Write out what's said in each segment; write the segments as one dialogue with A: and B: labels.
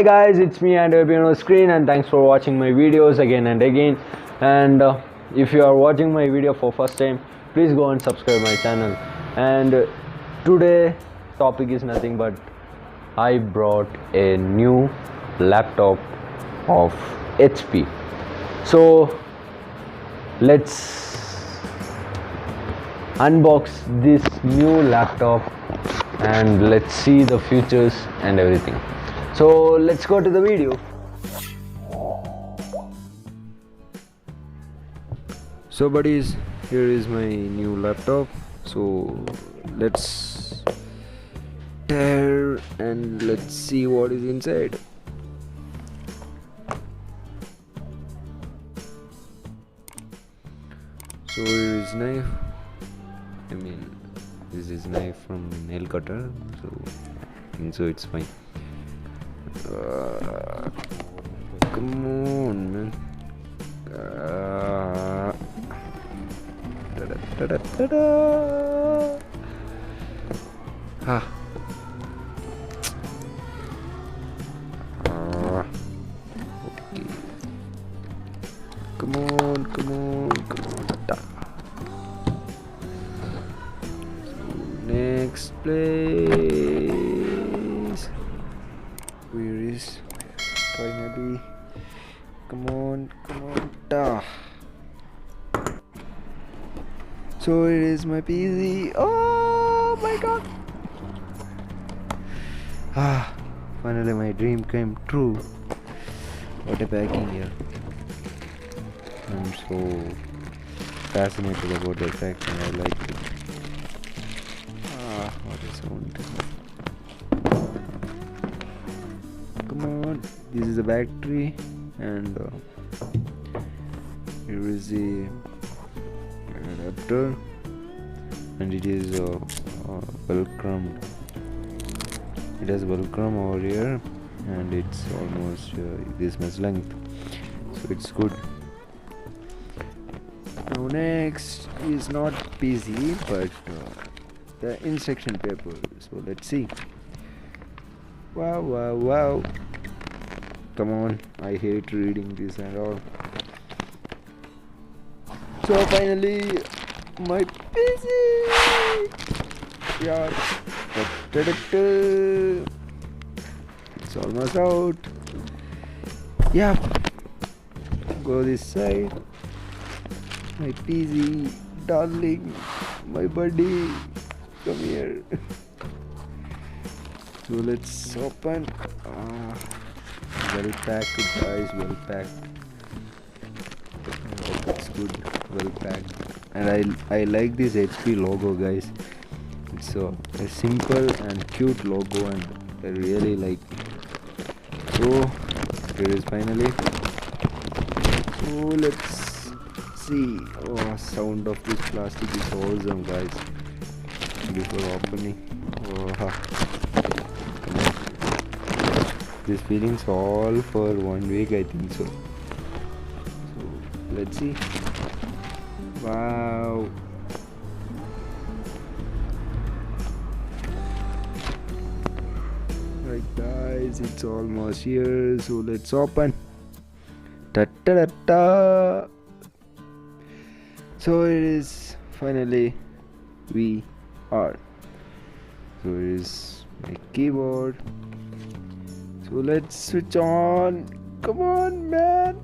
A: Hey guys, it's me and on the screen, and thanks for watching my videos again and again. And if you are watching my video for first time, please go and subscribe my channel. And today topic is nothing but I brought a new laptop of HP. So let's unbox this new laptop and let's see the features and everything. So let's go to the video. So buddies, here is my new laptop. So let's tear and let's see what is inside. So here is knife. This is knife from nail cutter. So I think so it's fine. Come on, man. Ah. Okay. Come on. Next place. Where is finally? Come on. Da. So it is my PC. Oh my god. Finally my dream came true. What a packing here. I'm so fascinated about the packing. I like it. What a sound. Come on. This is the battery, and here is the adapter, and it is Velcrum. It has Velcrum over here, and it's almost this much length, so it's good. Now next is not PC, but the instruction paper. So let's see. Wow. Come on, I hate reading this and all. So finally, my PC. Yeah, it's almost out. Yeah, go this side. My PC, darling, my buddy, come here. So let's open. Well packed, guys. Well packed. That's good. Well packed. And I like this HP logo, guys. It's a simple and cute logo, and I really like it. So here is finally. So let's see. Oh, sound of this plastic is awesome, guys. Before opening. This feeling's all for 1 week, I think so. So let's see. Wow. Right guys, it's almost here, so let's open. Ta-ta-ta-ta. So it is finally we are. So it is my keyboard. So let's switch on. Come on, man.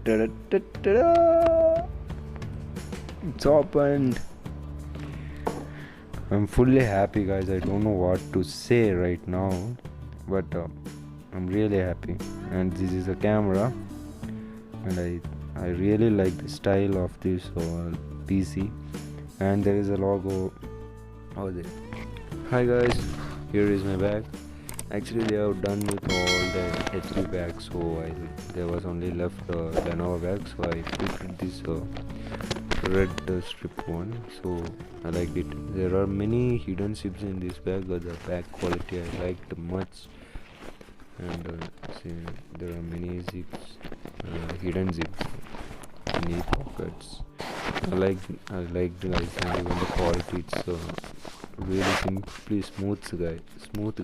A: Ta-da-ta-ta-da. It's opened. I'm fully happy, guys. I don't know what to say right now, but I'm really happy. And this is a camera, and I really like the style of this PC. And there is a logo over there. Hi guys, here is my bag. Actually they have done with all the HP bags, so there was only left Lenovo bag, so I picked this red strip one. So I liked it. There are many hidden zips in this bag, but the bag quality I liked much. And see, there are many zips, hidden zips, many pockets. I like the guys, and even the quality. It's really simply smooth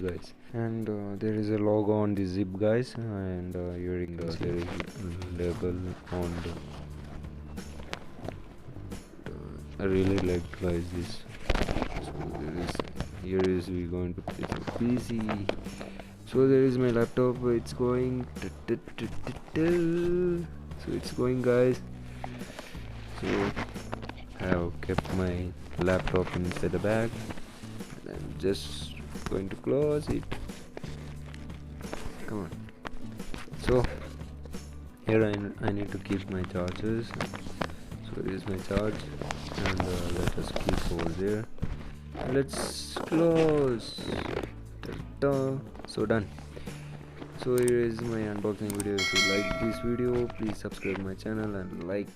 A: guys. and there is a logo on the zip, guys, and here there is label on the I really like, guys, this. So there is here is we going to place a PC. So there is my laptop. It's going. So it's going, guys. So I have kept my laptop inside the bag. And I'm just going to close it. Come on. So here I need to keep my chargers. So here is my charge, and let us keep over there. Let's close. Ta-da. So done. So here is my unboxing video. If you like this video, please subscribe my channel and like